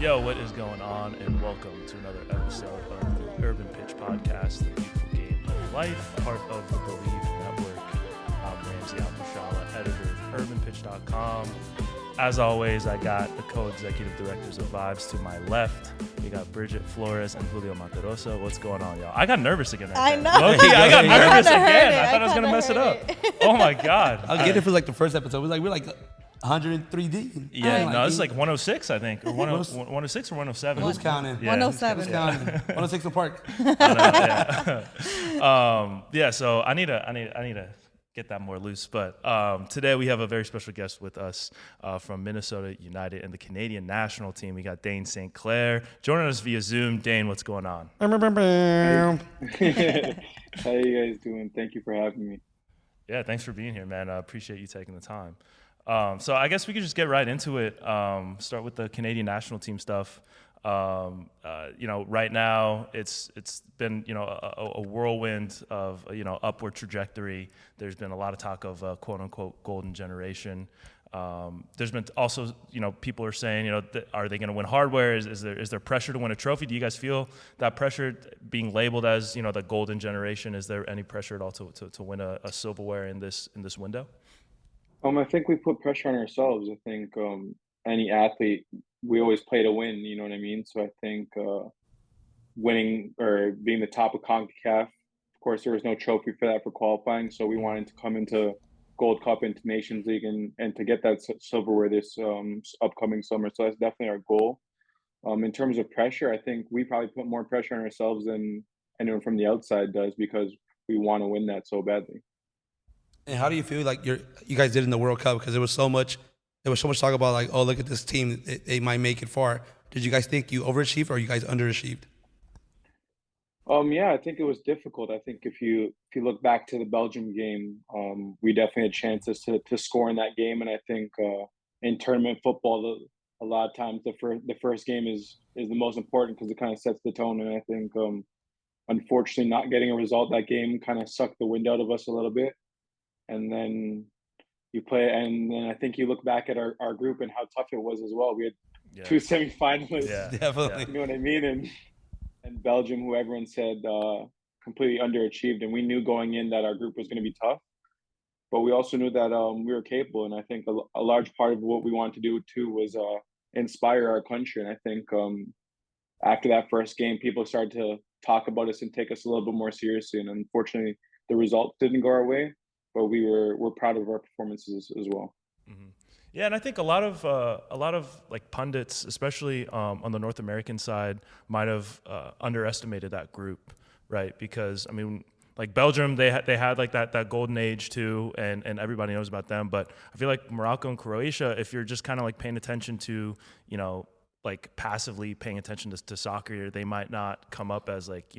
Yo, what is going on? And welcome to another episode of the Urban Pitch Podcast, the beautiful game of life, part of the Believe Network. I'm Ramsey Al-Mashallah, editor of UrbanPitch.com. As always, I got the co-executive directors of Vibes to my left. We got Bridget Flores and Julio Monterosa. What's going on, y'all? I got nervous again. I know. Low-key, I got nervous again. I thought I was kinda going to mess it up. heard Oh, my God. I'll get it for like the first episode. We're like 103 deep. Yeah, no, it's like 106, I think. Or 106 or 107. Who's counting? Yeah. 107. Who's counting? 106 in Park. So I need to get that more loose. But today we have a very special guest with us from Minnesota United and the Canadian national team. We got Dayne St. Clair joining us via Zoom. Dayne, what's going on? How you guys doing? Thank you for having me. Yeah, thanks for being here, man. I appreciate you taking the time. So I guess we could just get right into it. Start with the Canadian national team stuff. Right now it's been, a whirlwind of, upward trajectory. There's been a lot of talk of quote unquote golden generation. There's been also, people are saying, are they going to win hardware? Is there pressure to win a trophy? Do you guys feel that pressure being labeled as, the golden generation? Is there any pressure at all to win a silverware in this window? I think we put pressure on ourselves. I think any athlete, we always play to win, you know what I mean? So I think winning or being the top of CONCACAF, of course, there was no trophy for that for qualifying. So we wanted to come into Gold Cup, into Nations League, and to get that silverware this upcoming summer. So that's definitely our goal. In terms of pressure, I think we probably put more pressure on ourselves than anyone from the outside does because we want to win that so badly. And how do you feel like you guys did in the World Cup? Because there was so much talk about like, oh, look at this team, they might make it far. Did you guys think you overachieved or you guys underachieved? Yeah, I think it was difficult. I think if you look back to the Belgium game, we definitely had chances to score in that game. And I think in tournament football, a lot of times the first game is the most important because it kind of sets the tone. And I think unfortunately not getting a result that game kind of sucked the wind out of us a little bit. And then you play, and then I think you look back at our group and how tough it was as well. We had two semifinalists. Yeah, definitely. You know what I mean? And Belgium, who everyone said completely underachieved, and we knew going in that our group was going to be tough. But we also knew that we were capable, and I think a large part of what we wanted to do too was inspire our country. And I think after that first game, people started to talk about us and take us a little bit more seriously. And unfortunately, the results didn't go our way. But we're proud of our performances as well. Mm-hmm. Yeah, and I think a lot of like pundits, especially on the North American side, might have underestimated that group, right? Because I mean, like Belgium, they had like that golden age too, and everybody knows about them. But I feel like Morocco and Croatia, if you're just kind of like paying attention to, like passively paying attention to soccer, they might not come up as like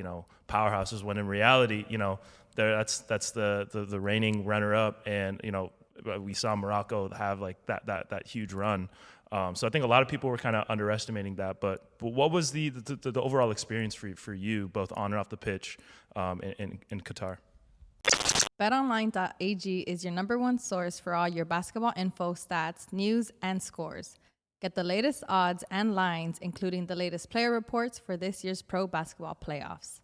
powerhouses. When in reality, that's the reigning runner-up, and we saw Morocco have like that huge run. So I think a lot of people were kind of underestimating that. But what was the overall experience for you, both on and off the pitch, in Qatar? BetOnline.ag is your number one source for all your basketball info, stats, news, and scores. Get the latest odds and lines, including the latest player reports for this year's pro basketball playoffs.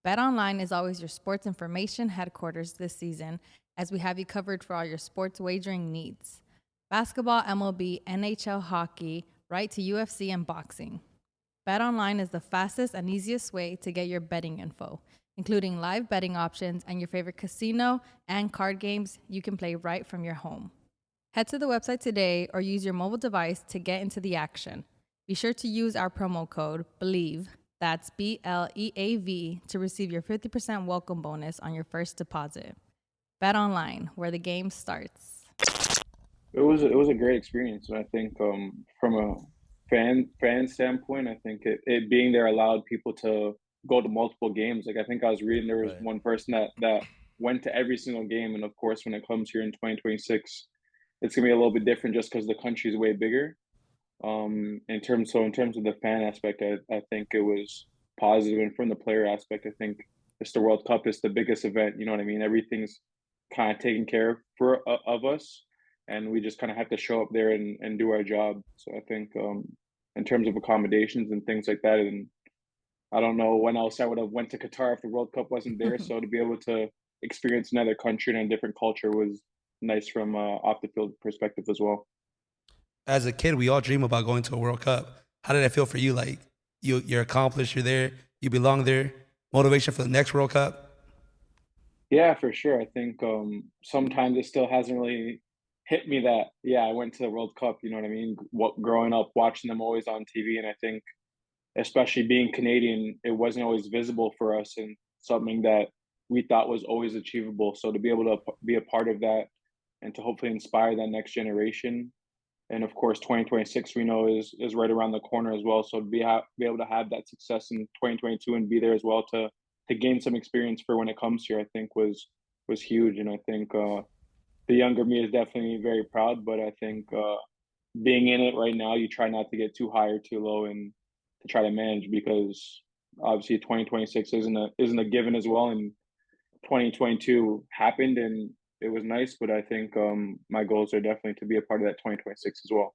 BetOnline is always your sports information headquarters this season, as we have you covered for all your sports wagering needs. Basketball, MLB, NHL hockey, right to UFC and boxing. BetOnline is the fastest and easiest way to get your betting info, including live betting options and your favorite casino and card games you can play right from your home. Head to the website today or use your mobile device to get into the action. Be sure to use our promo code BELIEVE, that's BLEAV, to receive your 50% welcome bonus on your first deposit. Bet online, where the game starts. It was a great experience. And I think from a fan standpoint, I think it being there allowed people to go to multiple games. Like I think I was reading there was one person that went to every single game. And of course, when it comes here in 2026, it's gonna be a little bit different just because the country is way bigger. In terms of the fan aspect, I think it was positive, and from the player aspect, I think it's the World Cup. It's the biggest event. You know what I mean? Everything's kind of taken care of us, and we just kind of have to show up there and do our job. So I think in terms of accommodations and things like that. And I don't know when else I would have went to Qatar if the World Cup wasn't there. So to be able to experience another country and a different culture was nice from off the field perspective as well. As a kid, we all dream about going to a World Cup. How did that feel for you? Like you're accomplished, you're there, you belong there. Motivation for the next World Cup. Yeah, for sure. I think sometimes it still hasn't really hit me that, yeah, I went to the World Cup, you know what I mean? What, growing up, watching them always on TV. And I think, especially being Canadian, it wasn't always visible for us and something that we thought was always achievable. So to be able to be a part of that and to hopefully inspire that next generation. And of course, 2026 we know is right around the corner as well. So to be able to have that success in 2022 and be there as well to gain some experience for when it comes here, I think was huge. And I think the younger me is definitely very proud. But I think being in it right now, you try not to get too high or too low and to try to manage, because obviously 2026 isn't a given as well. And 2022 happened and it was nice, but I think my goals are definitely to be a part of that 2026 as well.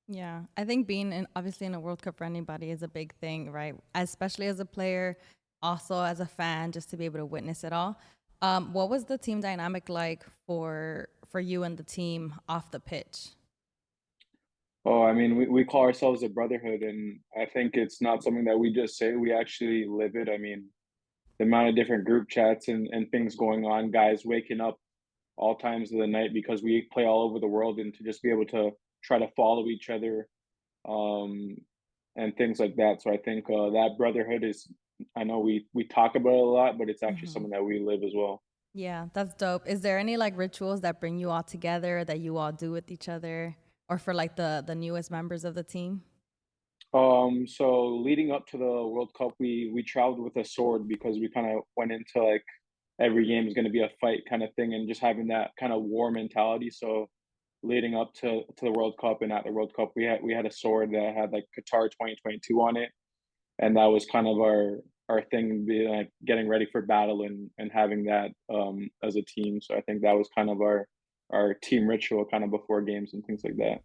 Yeah, I think being obviously in a World Cup for anybody is a big thing, right? Especially as a player, also as a fan, just to be able to witness it all. What was the team dynamic like for you and the team off the pitch? Oh, I mean, we call ourselves a brotherhood, and I think it's not something that we just say. We actually live it. I mean, the amount of different group chats and things going on, guys waking up all times of the night because we play all over the world, and to just be able to try to follow each other um, and things like that. So I think that brotherhood is, I know we talk about it a lot, but it's actually Hmm. something that we live as well. Yeah, that's dope. Is there any like rituals that bring you all together that you all do with each other, or for like the newest members of the team? So leading up to the World Cup, we traveled with a sword because we kind of went into like every game is going to be a fight kind of thing, and just having that kind of war mentality. So leading up to the World Cup and at the World Cup, we had a sword that had like Qatar 2022 on it, and that was kind of our thing, being like getting ready for battle and having that as a team. So I think that was kind of our team ritual kind of before games and things like that.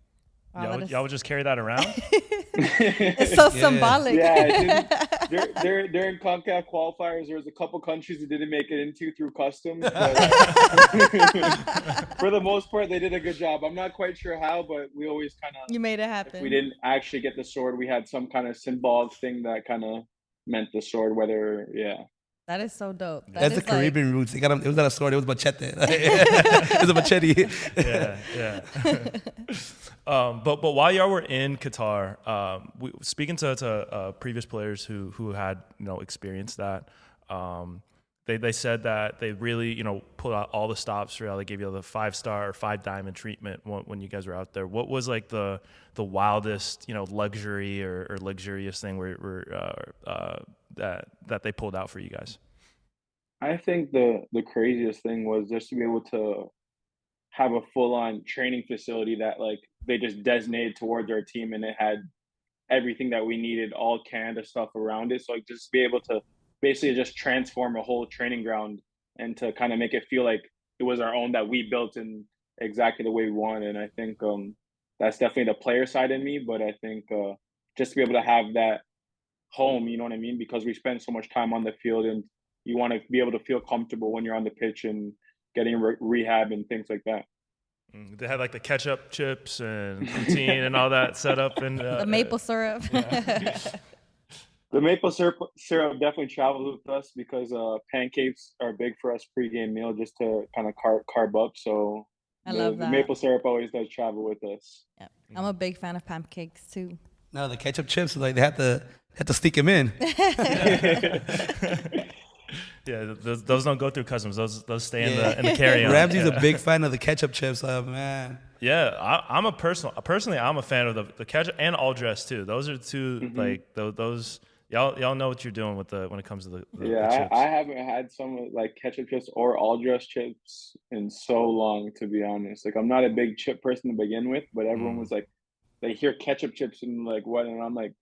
Wow, that Y'all is. would just carry that around? It's so Yeah. symbolic. Yeah, it didn't. During CONCACAF qualifiers, there was a couple countries that didn't make it into through customs, but for the most part, they did a good job. I'm not quite sure how, but we always kind of, You made it if we happen. didn't actually get the sword, we had some kind of symbolic thing that kind of meant the sword. Whether, yeah, That is so dope. That That's the is like. Caribbean roots. They got 'em- it was not a sword. It was machete. It was a machete. Yeah, yeah. But while y'all were in Qatar, speaking to previous players who had experienced that, they said that they really pulled out all the stops for y'all. They gave you the 5-star or 5-diamond treatment when you guys were out there. What was like the wildest luxury or luxurious thing that they pulled out for you guys? I think the craziest thing was just to be able to have a full on training facility that like they just designated towards our team, and it had everything that we needed, all Canada stuff around it. So like just be able to basically just transform a whole training ground and to kind of make it feel like it was our own, that we built in exactly the way we wanted. And I think that's definitely the player side in me. But I think just to be able to have that home, you know what I mean? Because we spend so much time on the field, and you want to be able to feel comfortable when you're on the pitch and getting rehab and things like that. They had like the ketchup chips and poutine and all that set up and The maple syrup. yeah. The maple syrup definitely travels with us because pancakes are big for us pregame meal, just to kind of carb up. So I the, love the that. maple syrup always does travel with us. Yeah. I'm a big fan of pancakes too. No, the ketchup chips, like they had to sneak him in. Yeah, those don't go through customs. Those stay in the carry-on. Ramsey's Yeah. a big fan of the ketchup chips. Man. Yeah, personally, I'm a fan of the ketchup and all dress too. Those are two like those y'all know what you're doing with when it comes to the Yeah, chips. I haven't had some like ketchup chips or all dress chips in so long, to be honest. Like I'm not a big chip person to begin with, but everyone was like, they hear ketchup chips and like what, and I'm like,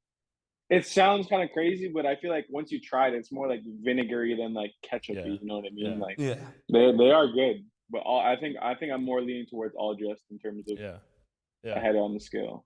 it sounds kind of crazy, but I feel like once you try it, it's more like vinegary than like ketchupy. Yeah, You know what I mean? yeah, Like Yeah. they are good, but I think I'm more leaning towards all dressed in terms of yeah, yeah. ahead on the scale.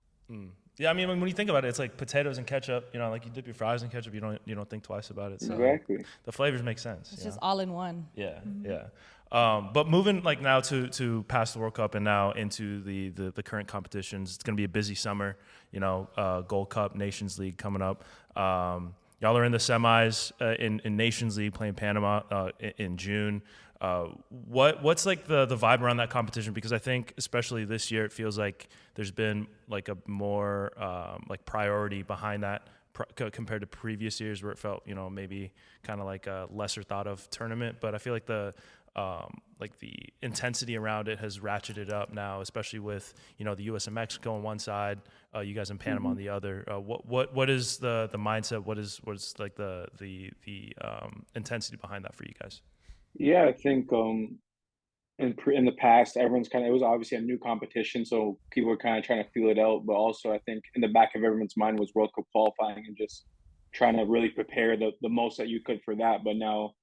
Yeah, I mean, when you think about it, it's like potatoes and ketchup. You know, like you dip your fries in ketchup, you don't think twice about it. So Exactly. the flavors make sense. It's just all in one. Yeah, yeah. But moving like now to past the World Cup and now into the current competitions, it's going to be a busy summer. You know, Gold Cup, Nations League coming up. Y'all are in the semis in Nations League playing Panama in June. What's like the vibe around that competition? Because I think especially this year, it feels like there's been like a more like priority behind that compared to previous years where it felt, you know, maybe kind of like a lesser thought of tournament. But I feel like the intensity around it has ratcheted up now, especially with, you know, the U.S. and Mexico on one side, you guys in Panama on the other. What is the mindset? What is like the intensity behind that for you guys? Yeah, I think in the past, it was obviously a new competition, so people were kind of trying to feel it out. But also, I think in the back of everyone's mind was World Cup qualifying and just trying to really prepare the most that you could for that. But now,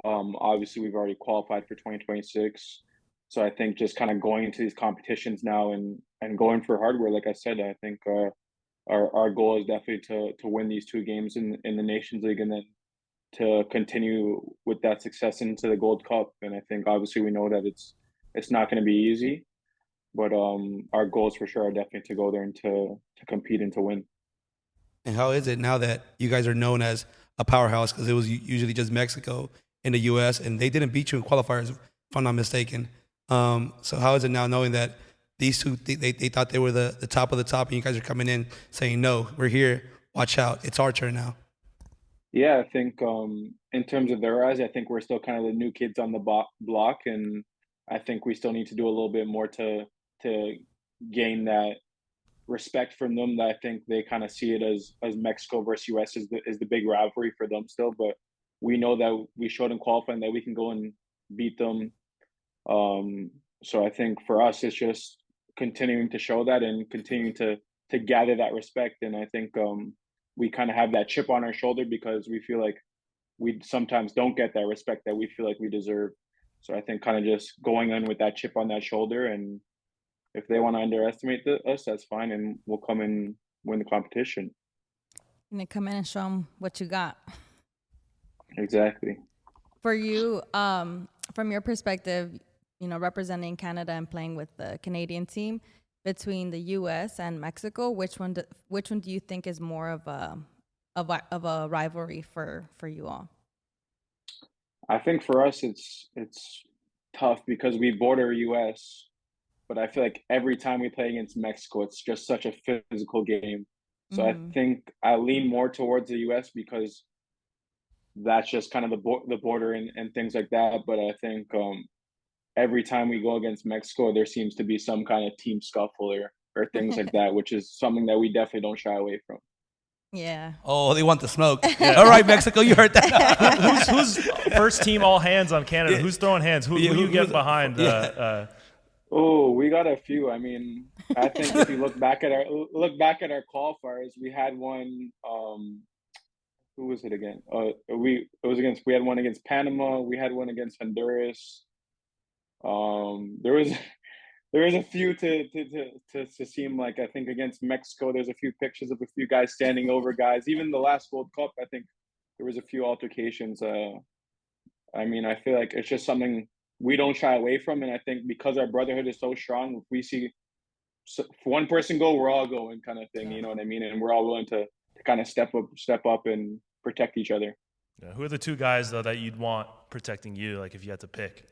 obviously, we've already qualified for 2026, so I think just kind of going into these competitions now and going for hardware. Like I said, I think our goal is definitely to win these two games in the Nations League and then to continue with that success into the Gold Cup. And I think obviously we know that it's not going to be easy, but our goals for sure are definitely to go there and to compete and to win. And how is it now that you guys are known as a powerhouse? Because it was usually just Mexico and the U.S. and they didn't beat you in qualifiers, if I'm not mistaken. So how is it now knowing that these two they thought they were the top of the top, and you guys are coming in saying, no, we're here, watch out, it's our turn now? Yeah, I think in terms of their eyes, I think we're still kind of the new kids on the block, and I think we still need to do a little bit more to gain that respect from them. That I think they kind of see it as Mexico versus US is the big rivalry for them still, but we know that we showed in qualifying that we can go and beat them. So I think for us, it's just continuing to show that and continuing to gather that respect. And I think we kind of have that chip on our shoulder because we feel like we sometimes don't get that respect that we feel like we deserve. So I think kind of just going in with that chip on that shoulder, and if they want to underestimate us, that's fine, and we'll come and win the competition. And come in and show them what you got. Exactly. For you, from your perspective, you know, representing Canada and playing with the Canadian team, between the U.S. and Mexico, which one do you think is more of a rivalry for you all? I think for us, it's tough because we border U.S., but I feel like every time we play against Mexico, it's just such a physical game. So I think I lean more towards the U.S. because that's just kind of the border and things like that. But I think every time we go against Mexico, there seems to be some kind of team scuffle or things like that, which is something that we definitely don't shy away from. Yeah. Oh, they want the smoke. Yeah. All right, Mexico, you heard that. who's first team all hands on Canada? Yeah. Who's throwing hands? Who you get behind? Oh, we got a few. I mean, I think if you look back at our qualifiers, we had one. Who was it again? We had one against Panama. We had one against Honduras. There was a few to seem like. I think against Mexico, there's a few pictures of a few guys standing over guys. Even the last World Cup, I think there was a few altercations. I mean, I feel like it's just something we don't shy away from, and I think because our brotherhood is so strong, if we see one person go, we're all going, kind of thing. You know what I mean? And we're all willing to kind of step up and protect each other. Yeah. Who are the two guys though that you'd want protecting you? Like if you had to pick.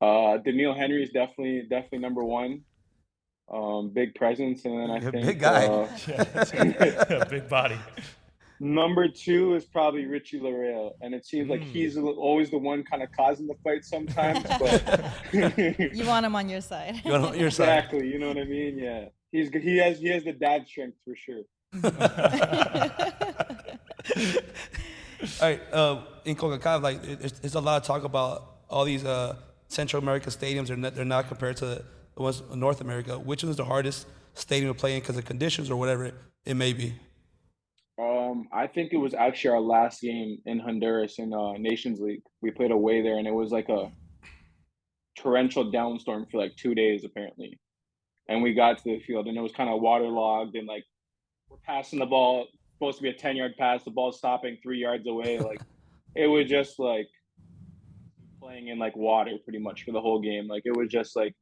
Daniil Henry is definitely number one. Big presence, and then I think big guy, big body. Number two is probably Richie Lareal, and it seems like he's always the one kind of causing the fight sometimes. But you want him on your side. You want him on your side. Exactly. You know what I mean? Yeah. He has the dad strength for sure. All right. In CONCACAF, like there's a lot of talk about all these Central American stadiums. They're not compared to the ones in North America. Which one is the hardest stadium to play in because of conditions or whatever it may be? I think it was actually our last game in Honduras in Nations League. We played away there, and it was like a torrential downstorm for like 2 days, apparently. and we got to the field, and it was kind of waterlogged, and like we're passing the ball, supposed to be a 10-yard pass, the ball's stopping 3 yards away. Like it was just like playing in like water pretty much for the whole game. Like it was just like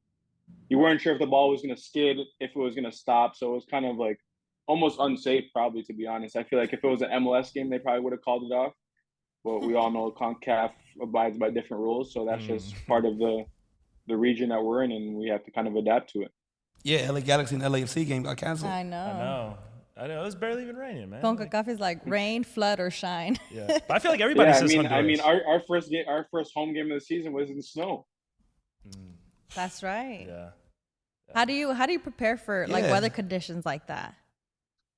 you weren't sure if the ball was going to skid, if it was going to stop. So it was kind of like almost unsafe, probably, to be honest. I feel like if it was an MLS game, they probably would have called it off. But we all know CONCACAF abides by different rules, so that's just part of the region that we're in, and we have to kind of adapt to it. Yeah, LA Galaxy and LAFC game got canceled. I know. I know. It was barely even raining, man. CONCACAF is like rain, flood, or shine. Yeah, but I feel like everybody Yeah, says Honduras. I mean, our first home game of the season was in the snow. That's right. Yeah. How do you prepare for like Yeah. weather conditions like that?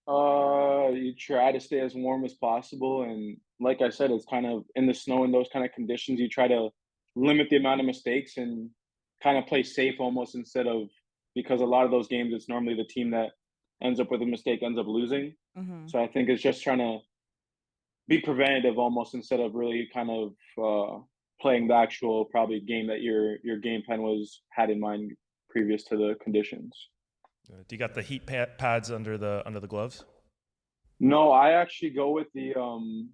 You try to stay as warm as possible, and like I said, it's kind of in the snow and those kind of conditions. You try to limit the amount of mistakes and kind of play safe almost instead of, because a lot of those games, it's normally the team that ends up with a mistake ends up losing. So I think it's just trying to be preventative almost instead of really kind of playing the actual probably game that your game plan had in mind previous to the conditions. Do you got the heat pads under the gloves? No, I actually go with the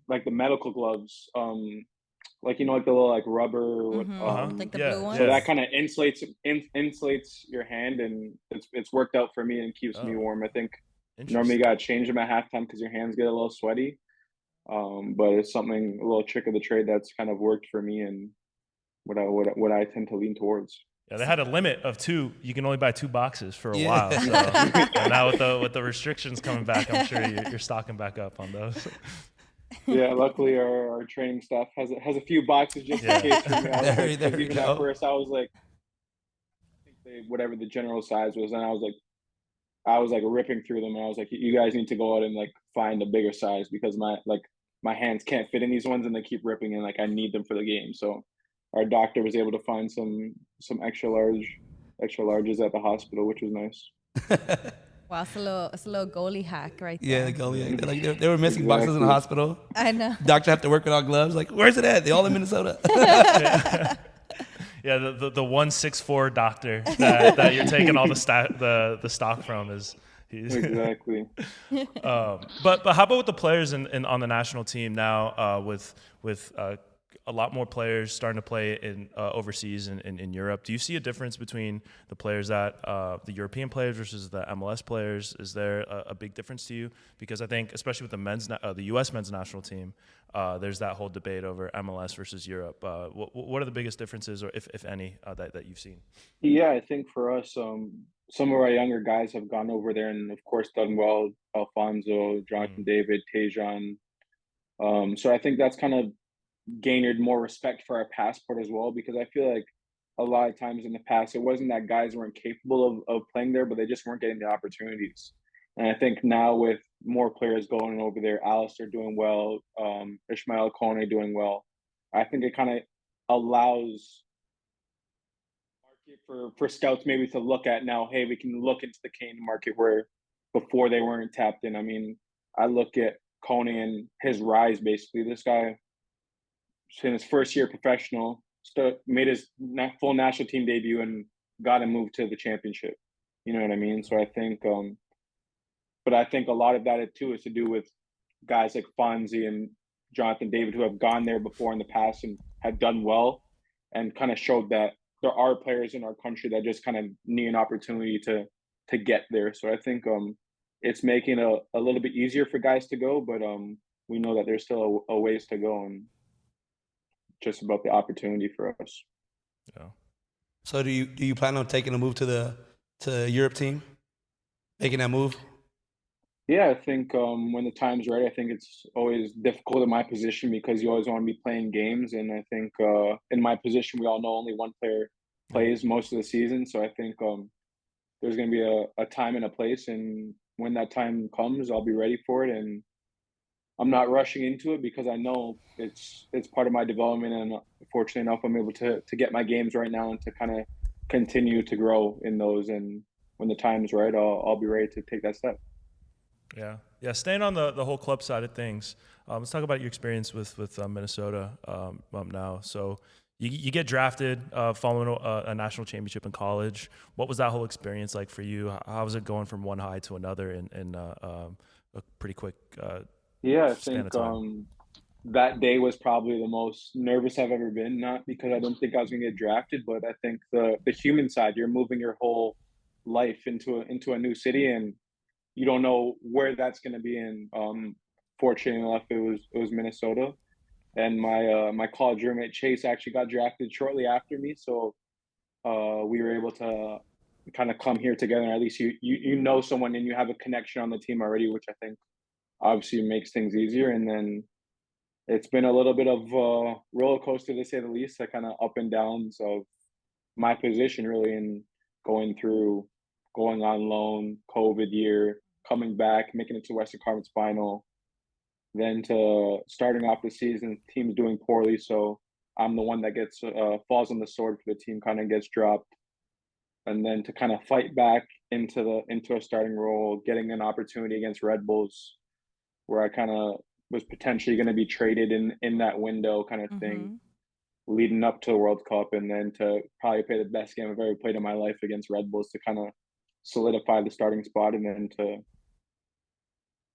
like the medical gloves, like like the little like rubber, Like the blue ones. so that kind of insulates your hand, and it's worked out for me and keeps me warm. I think normally you gotta change them at halftime because your hands get a little sweaty, but it's a little trick of the trade that's kind of worked for me and what I tend to lean towards. Yeah, they had a limit of 2. You can only buy 2 boxes for a while. So and now with the restrictions coming back, I'm sure you're stocking back up on those. Yeah, luckily our training staff has a few boxes just in case for me. There you Even go. at first, I was like, I think whatever the general size was, and I was like ripping through them, and I was like, you guys need to go out and like find a bigger size because my hands can't fit in these ones, and they keep ripping, and like I need them for the game. So our doctor was able to find some extra larges at the hospital, which was nice. Wow, it's a little goalie hack right there. Yeah, the goalie. Like they were missing boxes in the hospital. I know. Doctor have to work without gloves. Like, where's it at? They all in Minnesota. Yeah, the 164 doctor that you're taking all the stock from is. Exactly. But how about with the players on the national team now with a lot more players starting to play in overseas in Europe? Do you see a difference between the players the European players versus the MLS players? Is there a big difference to you? Because I think, especially with the U.S. men's national team, there's that whole debate over MLS versus Europe. What are the biggest differences, or if any, that you've seen? Yeah, I think for us, some of our younger guys have gone over there and, of course, done well. Alfonso, Jonathan David, Tejan. So I think that's kind of garnered more respect for our passport as well, because I feel like a lot of times in the past, it wasn't that guys weren't capable of playing there, but they just weren't getting the opportunities. And I think now with more players going over there, Alistair doing well, Ishmael Kone doing well, I think it kind of allows for scouts maybe to look at now, hey, we can look into the Canadian market where before they weren't tapped in. I mean, I look at Kone and his rise, basically. This guy, in his first year professional, made his full national team debut and got him moved to the championship. You know what I mean? So I think, but I think a lot of that too is to do with guys like Fonzie and Jonathan David who have gone there before in the past and had done well, and kind of showed that there are players in our country that just kind of need an opportunity to get there. So I think it's making it a little bit easier for guys to go, but we know that there's still a ways to go, and just about the opportunity for us. Yeah. So do you plan on taking a move to the Europe team, making that move? Yeah, I think when the time's right, I think it's always difficult in my position because you always want to be playing games. And I think in my position, we all know only one player plays most of the season. So I think there's going to be a time and a place. And when that time comes, I'll be ready for it. And I'm not rushing into it because I know it's part of my development. And fortunately enough, I'm able to get my games right now and to kind of continue to grow in those. And when the time's right, I'll be ready to take that step. Yeah. Staying on the whole club side of things, let's talk about your experience with Minnesota now. So You get drafted following a national championship in college. What was that whole experience like for you? How was it going from one high to another in a pretty quick I span think of time? that day was probably the most nervous I've ever been. Not because I don't think I was going to get drafted, but I think the human side. You're moving your whole life into a new city, and you don't know where that's going to be. And fortunately enough, it was Minnesota, and my college roommate Chase actually got drafted shortly after me, so we were able to kind of come here together. And at least you know someone and you have a connection on the team already, which I think obviously makes things easier. And then it's been a little bit of a roller coaster to say the least, like kind of up and downs of my position really, and going on loan, COVID year, coming back, making it to Western Conference Final, then to starting off the season, team's doing poorly, so I'm the one that gets falls on the sword for the team, kind of gets dropped, and then to kind of fight back into a starting role, getting an opportunity against Red Bulls, where I kind of was potentially going to be traded in that window, kind of thing, Mm-hmm. leading up to the World Cup, and then to probably play the best game I've ever played in my life against Red Bulls to kind of solidify the starting spot, and then to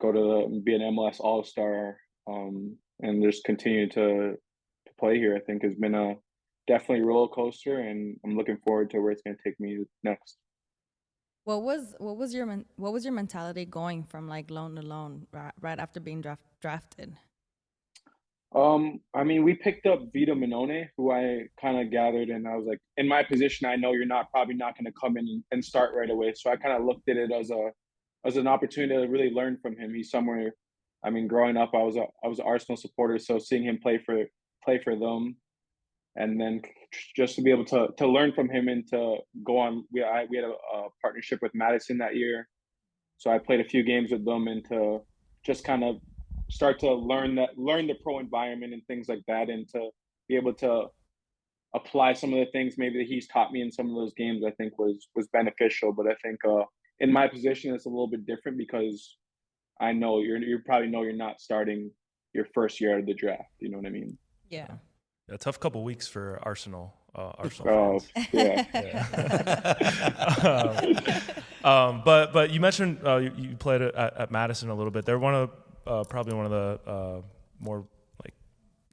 go to be an MLS All-Star, and just continue to play here. I think has been a definitely roller coaster, and I'm looking forward to where it's going to take me next. What was your mentality going from like loan to loan right after being drafted? I mean, we picked up Vito Minone, who I kind of gathered, and I was like, in my position, I know you're probably not going to come in and start right away. So I kind of looked at it as an opportunity to really learn from him. He's somewhere. I mean, growing up, I was an Arsenal supporter, so seeing him play for them, and then just to be able to learn from him and to go on. We had a partnership with Madison that year, so I played a few games with them, and to just kind of start to learn the pro environment and things like that, and to be able to apply some of the things maybe that he's taught me in some of those games, I think was beneficial. But I think in my position it's a little bit different because I know you probably know you're not starting your first year out of the draft. You know what I mean? Yeah. A tough couple weeks for Arsenal Oh fans. yeah. But you mentioned you played at Madison a little bit. They're probably one of the more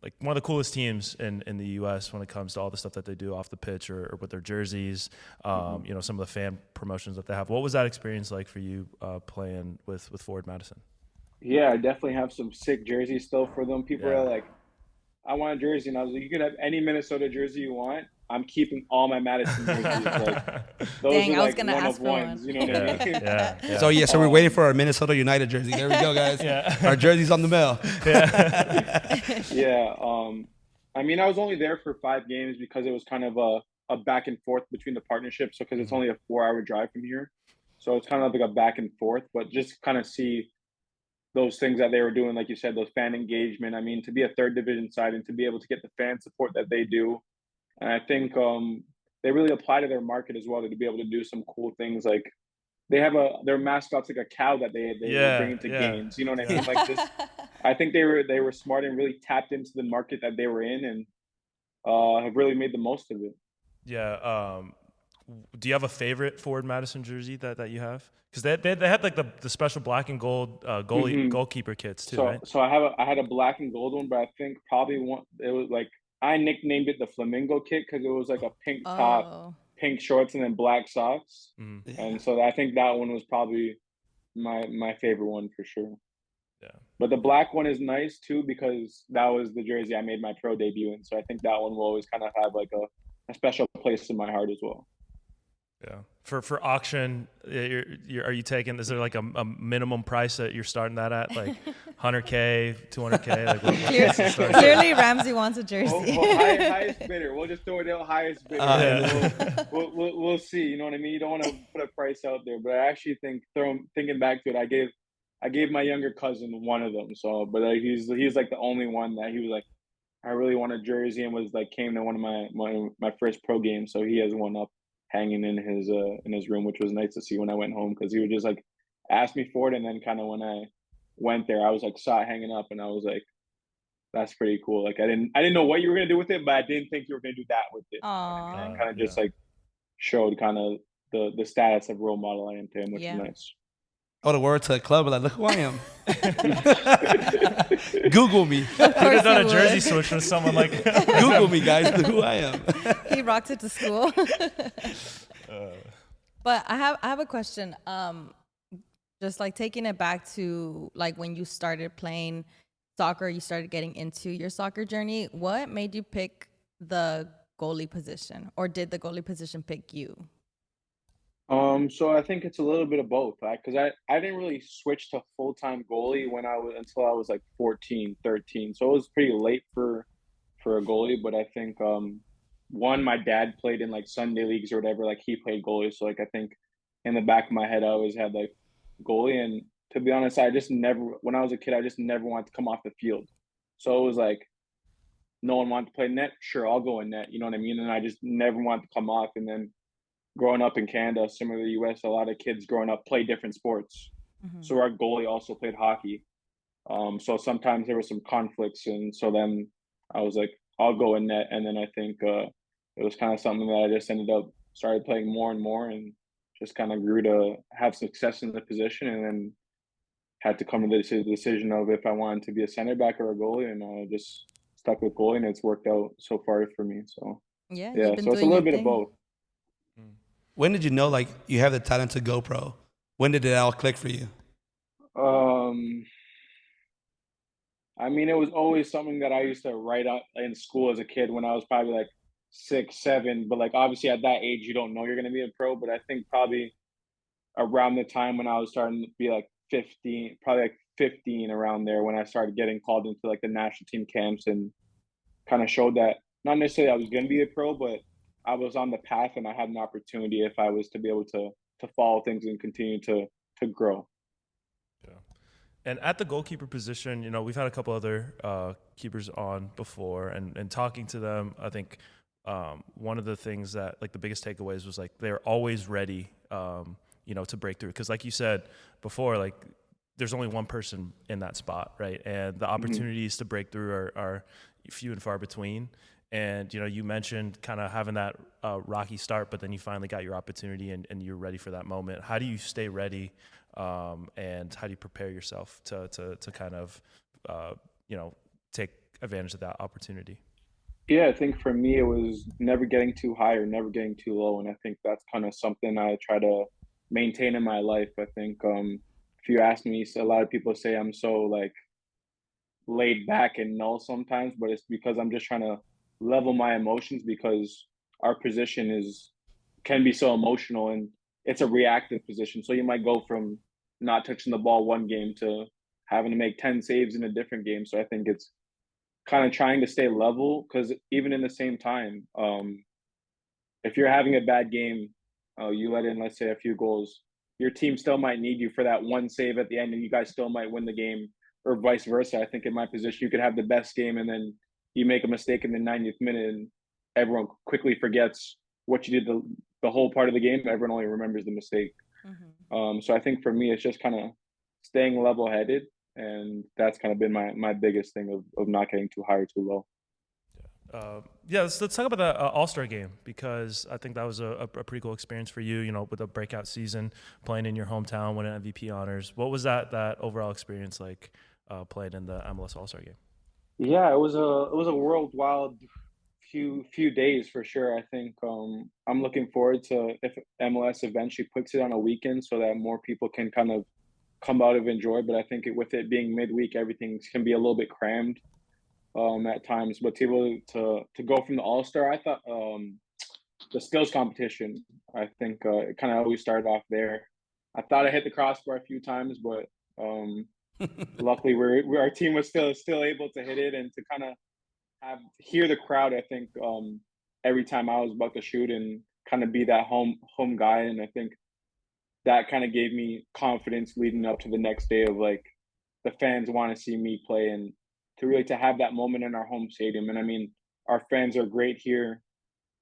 like one of the coolest teams in the U.S. when it comes to all the stuff that they do off the pitch or with their jerseys. You know, some of the fan promotions that they have. What was that experience like for you playing with Forward Madison? Yeah, I definitely have some sick jerseys still for them. People Yeah. are like, I want a jersey, and I was like, you can have any Minnesota jersey you want. I'm keeping all my Madison jerseys. Like those Dang, are I was like gonna one ask of for one. ones. You know what I mean? Yeah. So we're waiting for our Minnesota United jersey. There we go, guys. Yeah. Our jersey's on the mail. Yeah. I mean, I was only there for 5 games because it was kind of a back and forth between the partnerships. So because it's only a 4-hour drive from here, so it's kind of like a back and forth. But just kind of see those things that they were doing, like you said, those fan engagement. I mean, to be a third division side and to be able to get the fan support that they do, and I think they really apply to their market as well to be able to do some cool things. Like they have their mascot's like a cow that they bring into games. You know what I mean? Like this, I think they were smart and really tapped into the market that they were in, and have really made the most of it. Yeah. Do you have a favorite Forward Madison jersey that you have? Because they had like the special black and gold goalkeeper kits too, right? So I had a black and gold one, but I think probably one it was like I nicknamed it the flamingo kit because it was like a pink top, Oh. pink shorts, and then black socks. Mm-hmm. And so I think that one was probably my favorite one for sure. Yeah. But the black one is nice too because that was the jersey I made my pro debut in. So I think that one will always kind of have like a special place in my heart as well. Yeah. For auction, are you taking? Is there like a minimum price that you're starting that at, like 100K, 200K? Like Clearly, Ramsey wants a jersey. Highest bidder. We'll just throw it out highest bidder. Yeah. We'll see. You know what I mean? You don't want to put a price out there, but I actually think thinking back to it, I gave my younger cousin one of them. So, but he's like the only one that he was like, I really want a jersey, and was like came to one of my first pro games. So he has one up hanging in his room, which was nice to see when I went home because he would just like ask me for it, and then kind of when I went there, I was like saw it hanging up, and I was like, that's pretty cool. Like I didn't know what you were gonna do with it, but I didn't think you were gonna do that with it. And it Aw. kind of just Yeah. like showed kind of the status of role model I am to him, which is Yeah. nice. I would have wore it to a club, like, look who I am. Google me. Of Could have course done he a jersey would. switch with someone like. Google me, guys. Look who I am. He rocked it to school. But I have a question. Just like taking it back to like when you started playing soccer, you started getting into your soccer journey. What made you pick the goalie position, or did the goalie position pick you? So I think it's a little bit of both, because I didn't really switch to full-time goalie until I was like 14, 13. So it was pretty late for a goalie, but I think one, my dad played in like Sunday leagues or whatever, like he played goalie. So like I think in the back of my head I always had like goalie, and to be honest, I just never, when I was a kid, I just never wanted to come off the field. So it was like no one wanted to play net, sure, I'll go in net, you know what I mean? And I just never wanted to come off. And then growing up in Canada, similar to the US, a lot of kids growing up play different sports. Mm-hmm. So our goalie also played hockey. So sometimes there were some conflicts, and so then I was like, I'll go in net. And then I think it was kind of something that I just ended up started playing more and more, and just kind of grew to have success in the position, and then had to come to the decision of if I wanted to be a center back or a goalie, and I just stuck with goalie, and it's worked out so far for me. So Yeah, yeah, you've been so it's a doing your little bit of thing. both. When did you know, like, you have the talent to go pro? When did it all click for you? Um, I mean, it was always something that I used to write out in school as a kid when I was probably like 6, 7. But like obviously at that age, you don't know you're going to be a pro. But I think probably around the time when I was starting to be like 15, probably like 15 around there, when I started getting called into like the national team camps, and kind of showed that not necessarily I was going to be a pro, but I was on the path and I had an opportunity if I was to be able to follow things and continue to grow. Yeah. And at the goalkeeper position, we've had a couple other keepers on before, and talking to them, I think one of the things that, like, the biggest takeaways was like they're always ready, to break through. Because like you said before, like there's only one person in that spot, right? And the opportunities to break through are few and far between. And, you mentioned kind of having that rocky start, but then you finally got your opportunity and you're ready for that moment. How do you stay ready, and how do you prepare yourself to kind of, take advantage of that opportunity? Yeah, I think for me, it was never getting too high or never getting too low. And I think that's kind of something I try to maintain in my life. I think if you ask me, so a lot of people say I'm so like laid back and null sometimes, but it's because I'm just trying to level my emotions, because our position can be so emotional, and it's a reactive position. So you might go from not touching the ball one game to having to make 10 saves in a different game. So I think it's kind of trying to stay level, because even in the same time, if you're having a bad game, you let in, let's say, a few goals, your team still might need you for that one save at the end, and you guys still might win the game, or vice versa. I think in my position, you could have the best game, and then you make a mistake in the 90th minute, and everyone quickly forgets what you did the whole part of the game. Everyone only remembers the mistake. So I think for me, it's just kind of staying level headed, and that's kind of been my biggest thing of not getting too high or too low. Let's talk about the All-Star game, because I think that was a pretty cool experience for you, with a breakout season, playing in your hometown, winning MVP honors. What was that overall experience like, playing in the MLS All-Star game? Yeah, it was a worldwide few days for sure. I think I'm looking forward to if MLS eventually puts it on a weekend so that more people can kind of come out of enjoy. But I think with it being midweek, everything can be a little bit crammed at times. But to go from the All Star, I thought the skills competition. I think it kind of always started off there. I thought I hit the crossbar a few times, but luckily our team was still able to hit it, and to kind of hear the crowd. I think every time I was about to shoot, and kind of be that home guy, and I think that kind of gave me confidence leading up to the next day of like the fans want to see me play, and to have that moment in our home stadium. And I mean, our fans are great here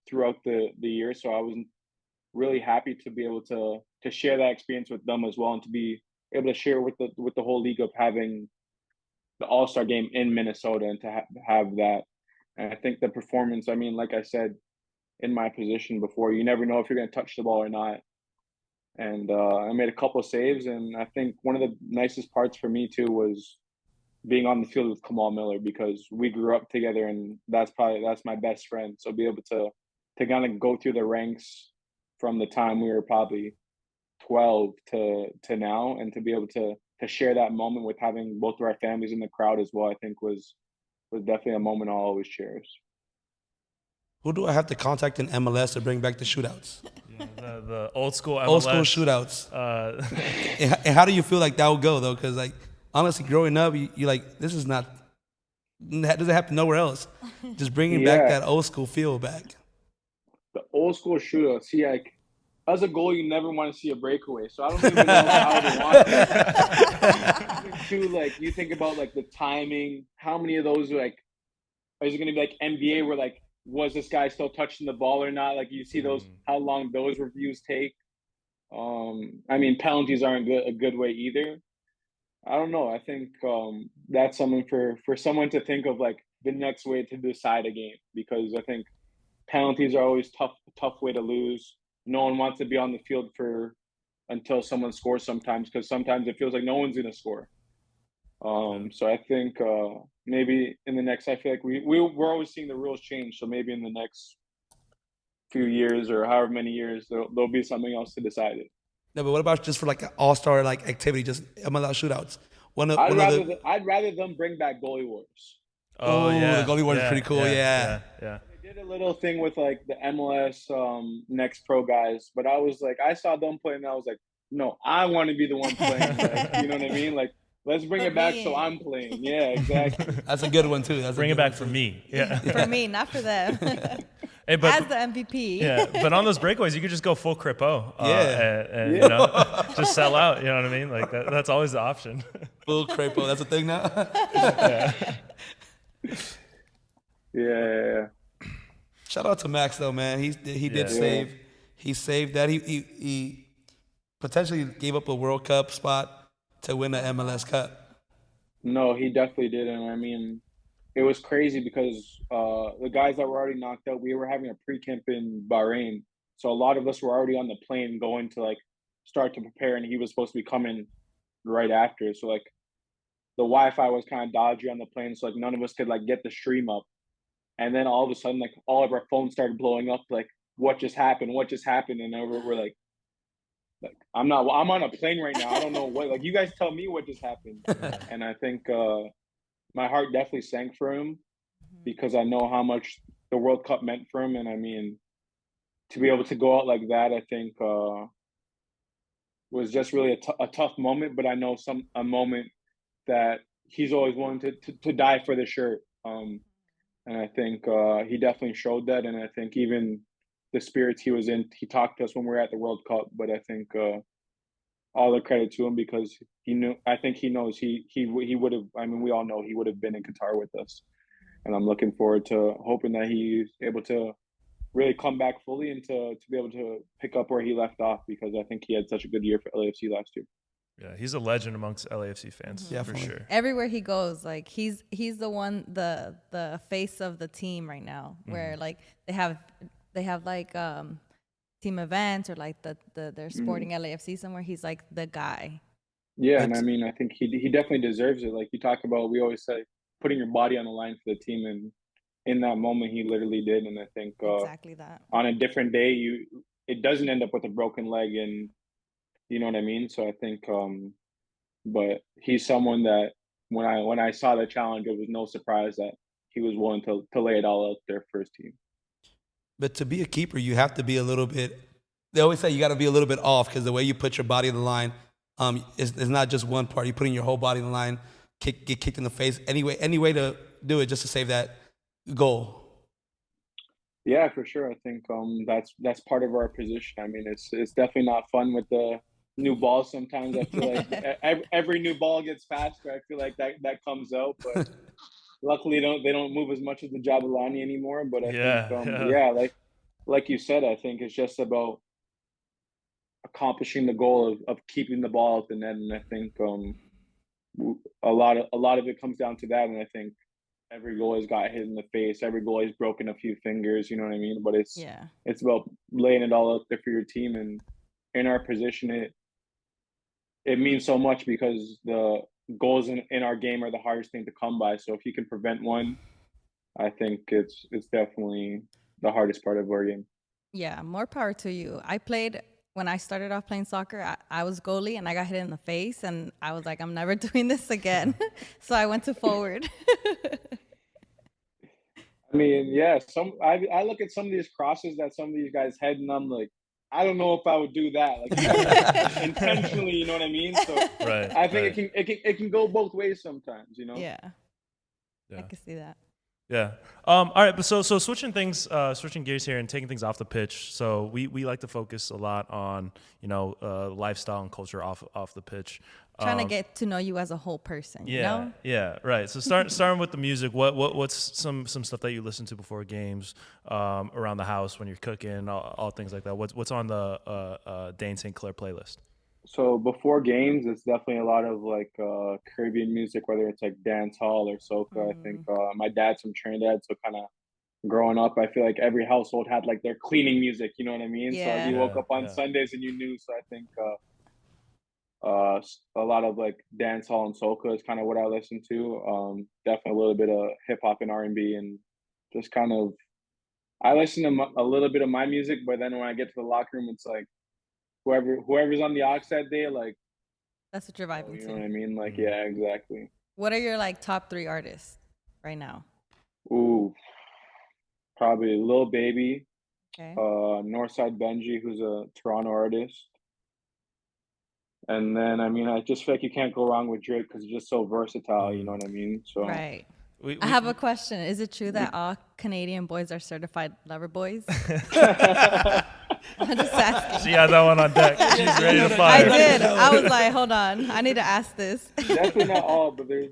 throughout the year, so I was really happy to be able to share that experience with them as well, and to be able to share with the whole league of having the All-Star game in Minnesota and to have that. And I think the performance, I mean, like I said, in my position before, you never know if you're going to touch the ball or not. And I made a couple of saves, and I think one of the nicest parts for me too was being on the field with Kamal Miller, because we grew up together, and that's my best friend. So be able to kind of go through the ranks from the time we were probably 12 to now, and to be able to share that moment with having both of our families in the crowd as well, I think was definitely a moment I'll always cherish. Who do I have to contact in MLS to bring back the shootouts? Yeah, the old school MLS. Old school shootouts. And how do you feel like that will go, though? Because, like, honestly, growing up, you're like, this is not, that doesn't happen nowhere else. Just bringing back that old school feel back. The old school shootout. See, like, as a goal, you never want to see a breakaway. So I don't even know how to want it. Too, like, you think about, like, the timing. How many of those, like, is it going to be like NBA where, like, was this guy still touching the ball or not? Like, you see those, how long those reviews take. I mean, penalties aren't a good way either. I don't know. I think that's something for someone to think of, like, the next way to decide a game, because I think penalties are always tough way to lose. No one wants to be on the field until someone scores sometimes, because sometimes it feels like no one's going to score. So I think maybe in the next, I feel like we're always seeing the rules change. So maybe in the next few years or however many years, there'll be something else to decide it. No, but what about just for like an all-star like activity, just MLS shootouts? I'd rather them bring back goalie wars. Oh yeah, the goalie wars is pretty cool. Yeah. They did a little thing with like the MLS Next Pro guys, but I was like, I saw them play and I was like, no, I want to be the one playing. Like, you know what I mean? Like, let's bring it back so I'm playing. Yeah, exactly. That's a good one too. Bring it back for me. Yeah. For me, not for them. Hey, as the MVP. Yeah, but on those breakaways, you could just go full Kripo. And you know, just sell out. You know what I mean? Like that's always the option. Full Kripo. That's a thing now. Yeah. Shout out to Max though, man. He did save. He saved that. He potentially gave up a World Cup spot to win the MLS Cup. No, he definitely did, and I mean, it was crazy because the guys that were already knocked out, we were having a pre-camp in Bahrain, so a lot of us were already on the plane going to like start to prepare, and he was supposed to be coming right after. So like the Wi-Fi was kind of dodgy on the plane, so like none of us could like get the stream up. And then all of a sudden, like all of our phones started blowing up. Like, what just happened? What just happened? And we're like, I'm on a plane right now. I don't know what. Like, you guys tell me what just happened. And I think my heart definitely sank for him because I know how much the World Cup meant for him. And I mean, to be able to go out like that, I think was just really a tough moment. But I know a moment that he's always willing to die for the shirt. And I think he definitely showed that. And I think even the spirits he was in, he talked to us when we were at the World Cup. But I think all the credit to him because he knew. I think he knows he would have. I mean, we all know he would have been in Qatar with us. And I'm looking forward to hoping that he's able to really come back fully and to be able to pick up where he left off, because I think he had such a good year for LAFC last year. Yeah, he's a legend amongst LAFC fans, for sure. Everywhere he goes, like he's the one, the face of the team right now. Where like they have like team events or like their sporting LAFC somewhere. He's like the guy. Yeah, and I mean, I think he definitely deserves it. Like you talk about, we always say putting your body on the line for the team, and in that moment, he literally did. And I think exactly that. On a different day, it doesn't end up with a broken leg and. You know what I mean? So I think, but he's someone that when I saw the challenge, it was no surprise that he was willing to lay it all out there for his team. But to be a keeper, you have to be a little bit. They always say you got to be a little bit off because the way you put your body in the line is not just one part. You're putting your whole body in the line, get kicked in the face. Any way to do it just to save that goal. Yeah, for sure. I think that's part of our position. I mean, it's definitely not fun with the new ball. Sometimes I feel like every new ball gets faster. I feel like that comes out, but luckily they don't move as much as the Jabulani anymore. But I think like you said, I think it's just about accomplishing the goal of keeping the ball at the net. And I think a lot of it comes down to that, and I think every goalie's got hit in the face, every goalie's broken a few fingers, you know what I mean? But it's about laying it all out there for your team, and in our position, it means so much because the goals in our game are the hardest thing to come by. So if you can prevent one, I think it's definitely the hardest part of our game. Yeah, more power to you. When I started off playing soccer, I was goalie and I got hit in the face and I was like, I'm never doing this again. So I went to forward. I mean, yeah, I look at some of these crosses that some of these guys head, and I'm like, I don't know if I would do that, like intentionally, you know what I mean? So Right. I think it can go both ways sometimes, you know? Yeah. I can see that. Yeah. All right. But so switching gears here and taking things off the pitch. So we like to focus a lot on, lifestyle and culture off the pitch. Trying to get to know you as a whole person. Yeah. You know? Yeah. Right. So starting with the music. What's some stuff that you listen to before games, around the house when you're cooking, all things like that. What's on the Dayne St. Clair playlist? So before games, it's definitely a lot of like Caribbean music, whether it's like dance hall or soca. I think my dad's from Trinidad, so kind of growing up, I feel like every household had like their cleaning music. You know what I mean? Yeah. So you woke up on Sundays and you knew. So I think a lot of like dance hall and soca is kind of what I listen to. Definitely a little bit of hip hop and R&B, and just kind of I listen to a little bit of my music, but then when I get to the locker room, it's like whoever's on the aux that day, like that's what you're vibing you to. know what I mean? Like, yeah, exactly. What are your like top 3 artists right now? Ooh, probably Lil Baby, Okay. Northside Benji, who's a Toronto artist, and then I mean, I just feel like you can't go wrong with Drake because he's just so versatile. You know what I mean? So Right. I have a question. Is it true that all Canadian boys are certified lover boys? I'm just asking. She had that one on deck. She's ready to fire. I did. I was like, hold on. I need to ask this. Definitely not all, but there's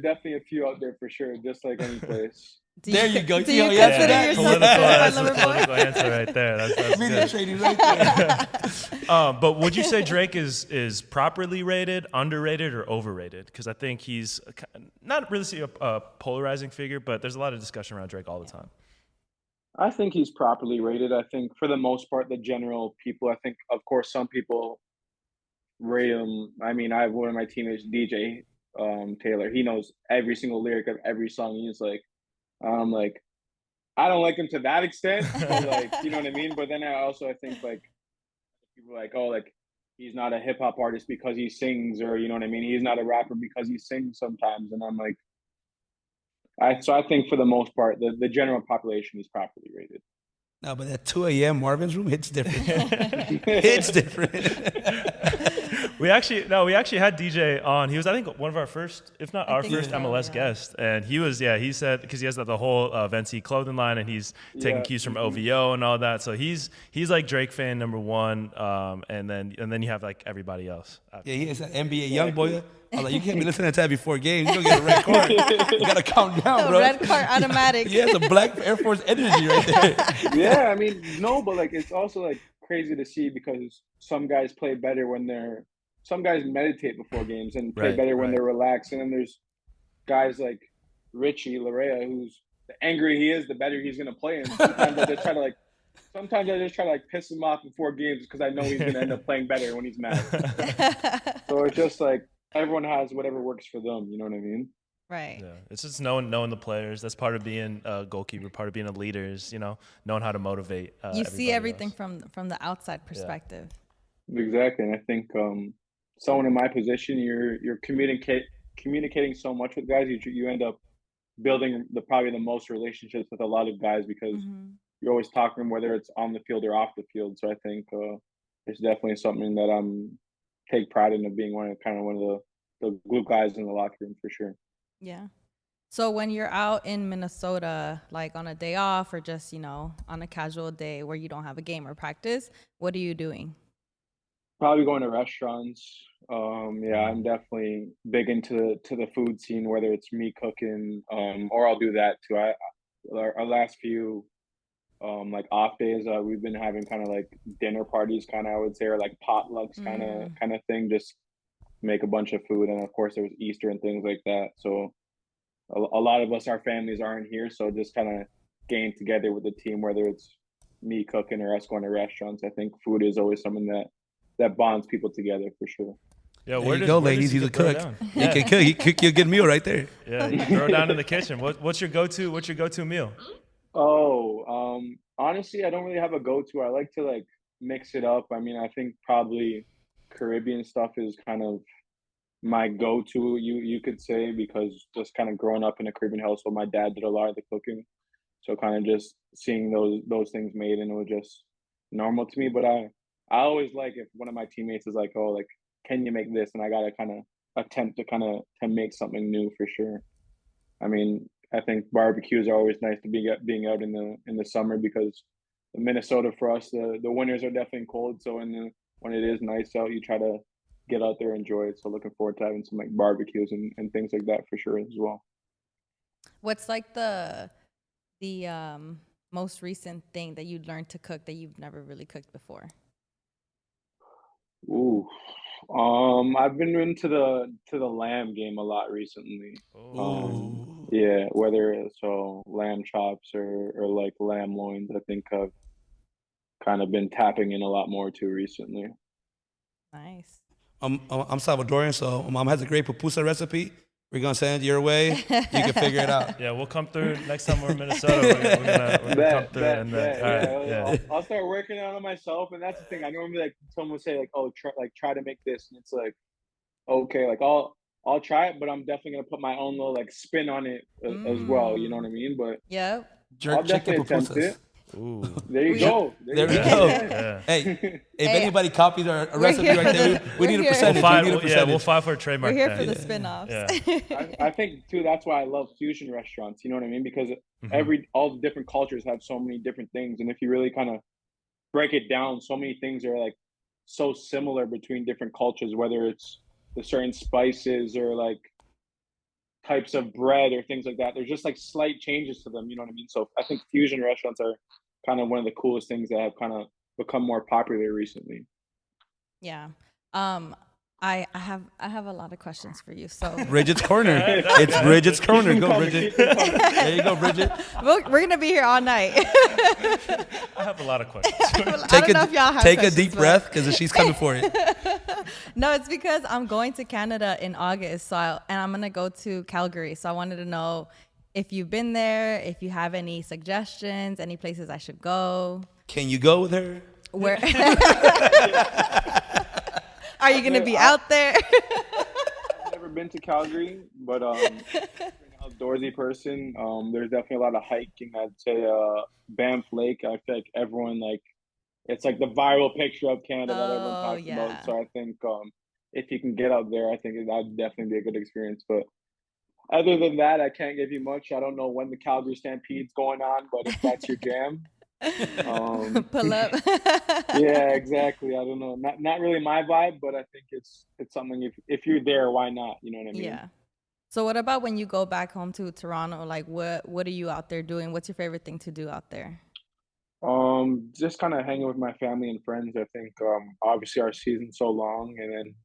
definitely a few out there for sure, just like any place. There you go. Do you Yeah, consider yourself a certified lover boy? Political answer right there. That's Media good. trading right there. But would you say Drake is properly rated, underrated, or overrated? Because I think he's not really a polarizing figure, but there's a lot of discussion around Drake all the time. I think he's properly rated. I think for the most part, the general people, I think, of course, some people rate him. I mean, I have one of my teammates, DJ Taylor. He knows every single lyric of every song. He's like, I'm like, I don't like him to that extent, but like, you know what I mean? But then I think like people are like, oh, like he's not a hip hop artist because he sings, or you know what I mean? He's not a rapper because he sings sometimes. And I'm like, I think for the most part, the general population is properly rated. No, but at 2 a.m. Marvin's room hits different. It's different. We actually had DJ on. He was, I think, one of our first, if not our first so, MLS guest. And he said, because he has the whole Venti clothing line and he's taking cues from OVO and all that. So he's like Drake fan number one. And then you have like everybody else. Yeah, he is an NBA young boy. I was like, you can't be listening to that before games. You're going to get a red card. You got to calm down, bro. Red card automatic. Yeah, it's a black Air Force energy right there. Yeah, I mean, no, but like it's also like crazy to see because some guys play better some guys meditate before games and play better when they're relaxed. And then there's guys like Richie Larea, who's the angrier he is, the better he's going to play. And sometimes I just try to piss him off before games because I know he's going to end up playing better when he's mad. So it's just like everyone has whatever works for them. You know what I mean? Right. Yeah, it's just knowing the players. That's part of being a goalkeeper. Part of being a leader is knowing how to motivate. You see everything else. from the outside perspective. Yeah. Exactly, and I think someone in my position, you're communicating so much with guys. You end up building probably the most relationships with a lot of guys because you're always talking to them, whether it's on the field or off the field. So I think it's definitely something that I'm take pride in, of being one of the glue guys in the locker room for sure. Yeah. So when you're out in Minnesota, like on a day off or just, on a casual day where you don't have a game or practice, what are you doing? Probably going to restaurants. I'm definitely big into the food scene, whether it's me cooking, or I'll do that too. Our last few like off days, we've been having kind of like dinner parties, kind of I would say, or like potlucks kind of thing, just make a bunch of food. And of course, there was Easter and things like that. So a lot of us, our families aren't here, so just kind of getting together with the team, whether it's me cooking or us going to restaurants. I think food is always something that bonds people together for sure. Yeah, There you go, ladies. He's a cook. He can cook. He cook you a good meal right there. Yeah, you throw down in the kitchen. What's your go-to meal? Oh, honestly, I don't really have a go-to. I like to like mix it up. I mean, I think probably Caribbean stuff is kind of my go-to, you could say, because just kind of growing up in a Caribbean household, my dad did a lot of the cooking, so kind of just seeing those things made, and it was just normal to me. But I always like if one of my teammates is like, oh, like, can you make this? And I gotta kind of attempt to to make something new for sure. I mean, I think barbecues are always nice to being out in the summer because Minnesota for us, the winters are definitely cold. So when it is nice out, you try to get out there and enjoy it. So looking forward to having some like barbecues and things like that for sure as well. What's like the most recent thing that you learned to cook that you've never really cooked before? Ooh, I've been into the lamb game a lot recently. Ooh. Yeah, whether it's lamb chops or like lamb loins, I think I've kind of been tapping in a lot more too recently. Nice. I'm Salvadorian, so mom has a great pupusa recipe. We're gonna send it your way. You can figure it out. Yeah, we'll come through next time we're in Minnesota. We're gonna come through and I'll start working on it myself, and that's the thing. I normally like someone will say like, "Oh, try to make this," and it's like, okay, like I'll try it, but I'm definitely gonna put my own little like spin on it as well. You know what I mean? But Yep. I'll Jerk chicken definitely attempt pupusas. it. Ooh. There you go. There we you go. Yeah. Hey, if Hey, anybody copies our recipe here right for there, we need a we're here. percentage. We need a percentage. We'll file for a trademark. We're here then. for the spin-offs. Yeah. I think too. That's why I love fusion restaurants. You know what I mean? Because Mhm. all the different cultures have so many different things, and if you really kind of break it down, so many things are like so similar between different cultures, whether it's the certain spices or like types of bread or things like that. There's just like slight changes to them, you know what I mean? So I think fusion restaurants are kind of one of the coolest things that have kind of become more popular recently. Yeah. Um, I have a lot of questions for you. So Bridget's corner. It's Bridget's corner. Go, Bridget. Keep them coming. There you go, Bridget. we're gonna be here all night. I have a lot of questions. I don't know if y'all have Take a questions, deep but- breath because she's coming for it. No, it's because I'm going to Canada in August, and I'm gonna go to Calgary. So I wanted to know if you've been there, if you have any suggestions, any places I should go. Can you go with her? Where are you gonna be out there? I've never been to Calgary, but I'm an outdoorsy person. There's definitely a lot of hiking. I'd say Banff Lake. I feel like everyone like it's like the viral picture of Canada that everyone Oh, talks yeah. about. So I think if you can get out there, I think that'd definitely be a good experience. But other than that, I can't give you much. I don't know when the Calgary Stampede's going on, but if that's your jam, Pull up. yeah, exactly. I don't know. Not really my vibe, but I think it's something. If you're there, why not? You know what I mean? Yeah. So what about when you go back home to Toronto? Like, what are you out there doing? What's your favorite thing to do out there? Just kind of hanging with my family and friends. I think obviously our season's so long, and then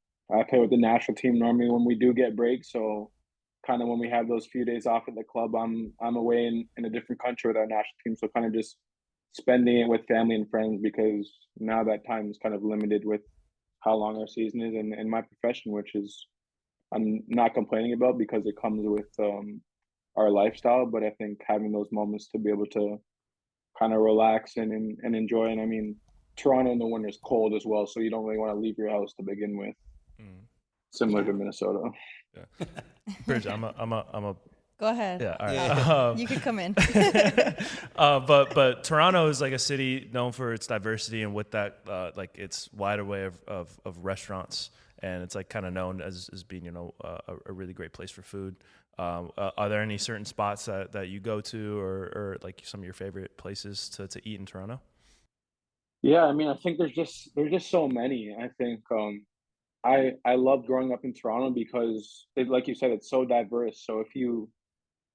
I play with the national team normally when we do get breaks. So kind of when we have those few days off at the club, I'm away in a different country with our national team. So kind of just spending it with family and friends because now that time is kind of limited with how long our season is and my profession, which is I'm not complaining about because it comes with our lifestyle. But I think having those moments to be able to kind of relax and enjoy. And I mean, Toronto in the winter is cold as well, so you don't really want to leave your house to begin with. Similar to Minnesota. Yeah. Bridget, I'm a Go ahead. yeah. All right. Yeah. You can come in. But Toronto is like a city known for its diversity, and with that, like its wide array of restaurants, and it's like kind of known as being a really great place for food. Are there any certain spots that you go to, or like some of your favorite places to eat in Toronto? Yeah, I mean, I think there's just so many. I think I love growing up in Toronto because like you said, it's so diverse. So if you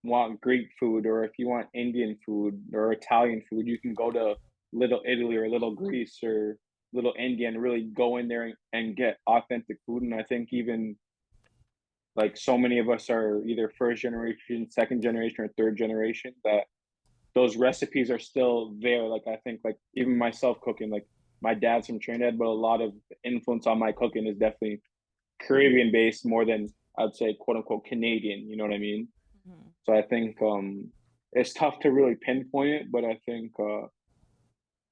want Greek food or if you want Indian food or Italian food, you can go to Little Italy or Little Greece or little indie and really go in there and get authentic food. And I think even like so many of us are either first generation, second generation, or third generation, that those recipes are still there. Like I think like even myself cooking, like my dad's from Trinidad, but a lot of influence on my cooking is definitely Caribbean based more than I'd say quote unquote Canadian. You know what I mean? Mhm. So I think it's tough to really pinpoint it, but I think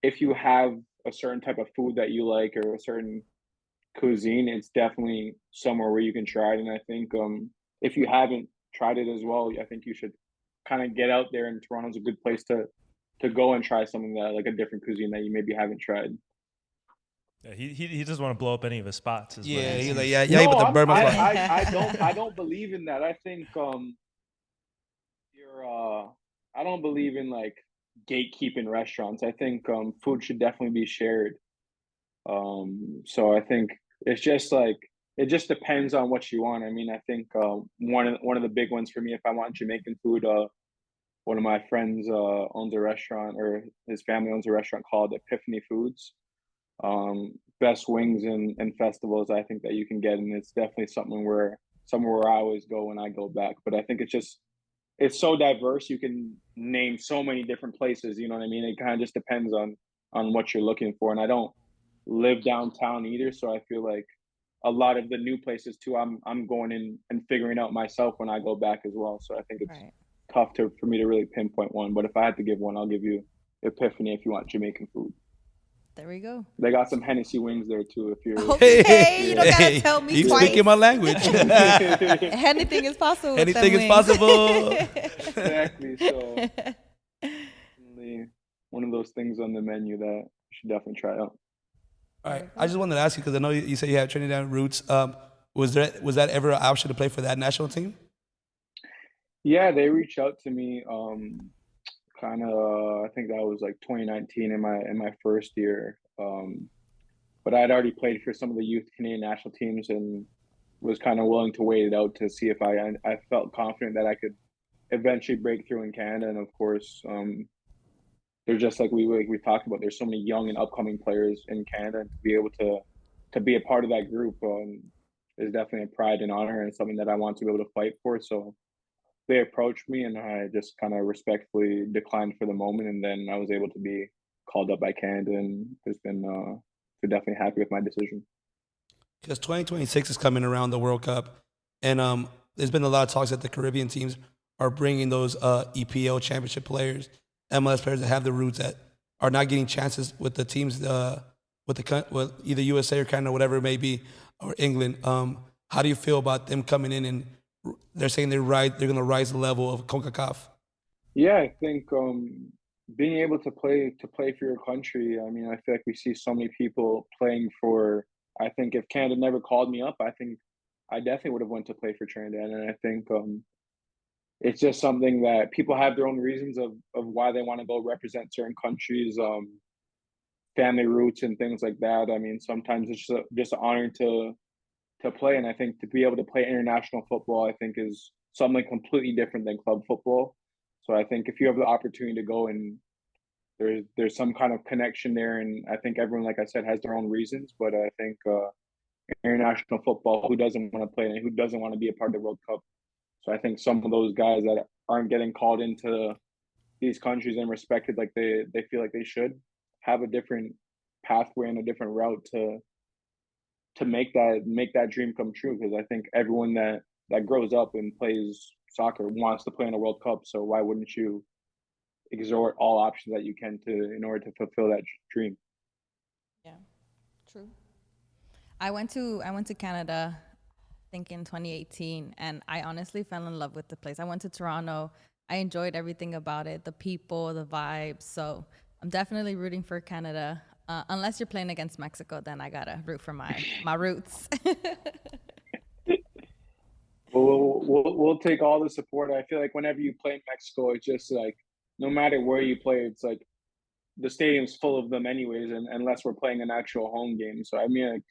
if you have a certain type of food that you like or a certain cuisine, it's definitely somewhere where you can try it. And I think if you haven't tried it as well, I think you should kind of get out there. And Toronto's a good place to go and try something that like a different cuisine that you maybe haven't tried. Yeah, he doesn't want to blow up any of his spots. Is Yeah, what he's he's like, yeah, No, but the I'm, Burma spot. I don't believe in that. I think you're I don't believe in like gatekeeping restaurants. I think food should definitely be shared. So I think it's just like it just depends on what you want. I mean, I think one of the big ones for me, if I want Jamaican food, one of my friends owns a restaurant, or his family owns a restaurant called Epiphany Foods. Best wings and festivals I think that you can get, and it's definitely somewhere where I always go when I go back. But I think it's so diverse. You can name so many different places. You know what I mean? It kind of just depends on what you're looking for. And I don't live downtown either, so I feel like a lot of the new places too, I'm going in and figuring out myself when I go back as well. So I think it's Right. tough to for me to really pinpoint one. But if I had to give one, I'll give you Epiphany if you want Jamaican food. There we go. They got some Hennessy wings there too. If you're Okay, you don't gotta tell me you twice. speaking my language. Anything is possible. with Anything them is wings. possible. exactly, so definitely one of those things on the menu that you should definitely try out. All right, I just wanted to ask you because I know you say you have Trinidad roots. Was that ever an option to play for that national team? Yeah, they reached out to me. Kind of, I think that was like 2019 in my first year. But I'd already played for some of the youth Canadian national teams and was kind of willing to wait it out to see if I felt confident that I could eventually break through in Canada. And of course, there's just like we talked about. There's so many young and upcoming players in Canada, and to be able to be a part of that group is definitely a pride and honor, and something that I want to be able to fight for. So they approached me, and I just kind of respectfully declined for the moment, and then I was able to be called up by Canada, and there's been they're definitely happy with my decision. Because 2026 is coming around the World Cup, and there's been a lot of talks that the Caribbean teams are bringing those EPL championship players, MLS players that have the roots that are not getting chances with the teams with either USA or Canada, whatever it may be, or England. How do you feel about them coming in and they're saying they're going to rise the level of CONCACAF? Yeah, I think being able to play for your country. I mean, I feel like we see so many people playing for. I think if Canada never called me up, I think I definitely would have went to play for Trinidad. And I think it's just something that people have their own reasons of why they want to go represent certain countries, family roots and things like that. I mean, sometimes it's just an honor to play, and I think to be able to play international football, I think is something completely different than club football. So I think if you have the opportunity to go and there's some kind of connection there, and I think everyone, like I said, has their own reasons. But I think international football, who doesn't want to play and who doesn't want to be a part of the World Cup? So I think some of those guys that aren't getting called into these countries and respected like they feel like they should have a different pathway and a different route to make that dream come true. Because I think everyone that grows up and plays soccer wants to play in a World Cup. So why wouldn't you exhort all options that you can to in order to fulfill that dream? Yeah, true. I went to Canada, I think in 2018, and I honestly fell in love with the place. I went to Toronto. I enjoyed everything about it, the people, the vibes. So I'm definitely rooting for Canada. Unless you're playing against Mexico, then I gotta root for my roots. We'll take all the support. I feel like whenever you play in Mexico, it's just like no matter where you play, it's like the stadium's full of them anyways, and unless we're playing an actual home game. So I mean, like,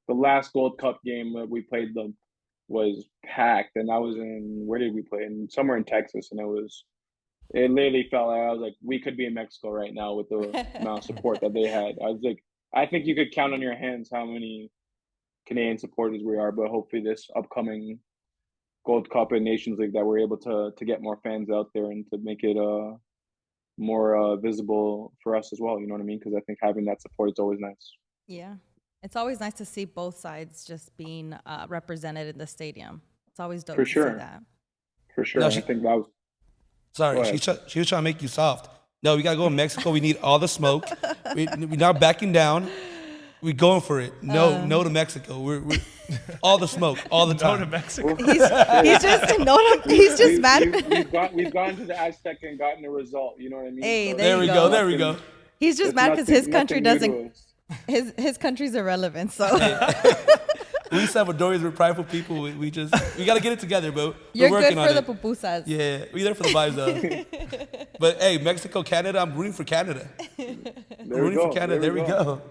the last Gold Cup game that we played them was packed, and I was in where did we play? In somewhere in Texas, and it literally felt like I was like we could be in Mexico right now with the amount of support that they had. I was like I think you could count on your hands how many Canadian supporters we are, but hopefully this upcoming Gold Cup and Nations League that we're able to get more fans out there and to make it more visible for us as well. You know what I mean? Because I think having that support is always nice. Yeah. It's always nice to see both sides just being represented in the stadium. It's always dope For to sure. see that. For sure. No, I think that was. Sorry, she was trying to make you soft. No, we got to go to Mexico. We need all the smoke. We're not backing down. We're going for it. No to Mexico. We're all the smoke, all the time. No to Mexico. He's just mad. We've gone to the Aztec and gotten a result. You know what I mean? Hey, So there we you go. go. There we go. He's just it's mad because his nothing- country nothing new to doesn't. us. His country's irrelevant. So We Salvadorians, we're prideful people. We got to get it together, but you're we're good working for on the it. pupusas. Yeah, we're there for the vibes though. But hey, Mexico, Canada, I'm rooting for Canada. Rooting for Canada. There we go.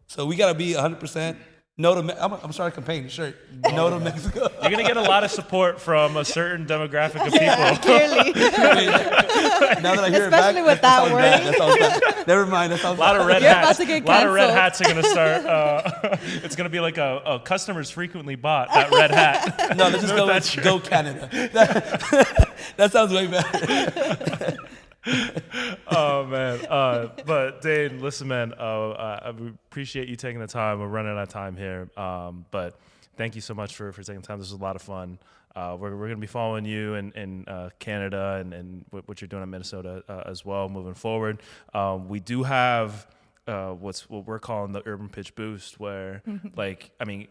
So we gotta be 100%. No to I'm starting a campaign. Shirt. No to Mexico. You're gonna get a lot of support from a certain demographic of people. Clearly. Now that I hear Especially it back, with that word. That sounds bad. Never mind. That sounds A lot of red You're about hats. to get A lot of red canceled. hats are gonna start. It's gonna be like a customers frequently bought that red hat. No, let's just go That's with Go Canada. That sounds way better. Oh man, but Dayne, listen, man, I appreciate you taking the time. We're running out of time here, but thank you so much for taking the time. This was a lot of fun. We're going to be following you in Canada and what you're doing in Minnesota as well moving forward. We do have what we're calling the urban pitch boost, where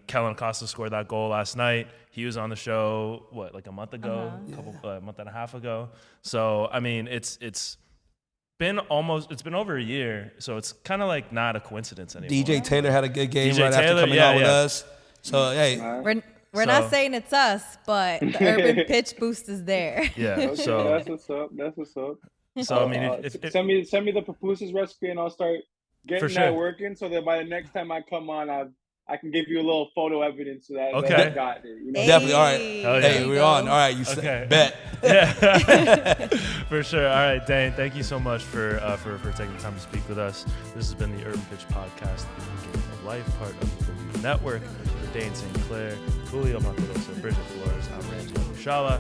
Kellen Acosta scored that goal last night. He was on the show like a month ago, a month and a half ago. So I mean, it's been over a year, so it's kind of like not a coincidence anymore. DJ Taylor had a good game DJ after Taylor, coming out with us. So hey, We're not saying it's us, but the urban pitch boost is there. Yeah. Okay, So that's what's up. That's what's up. I mean, if send me the pupusas recipe and I'll start getting For sure. that working so that by the next time I come on, I can give you a little photo evidence so that Okay. that I got it. You know? definitely. All right. Hell yeah. Hey, we're on. All right. You Okay. bet. Yeah, for sure. All right, Dayne, thank you so much for taking the time to speak with us. This has been the Urban Pitch Podcast, the Game of Life, part of the Believe Network. For Dayne St. Clair, Julio Monterosa, Bridget Flores, I'm Randy Shala.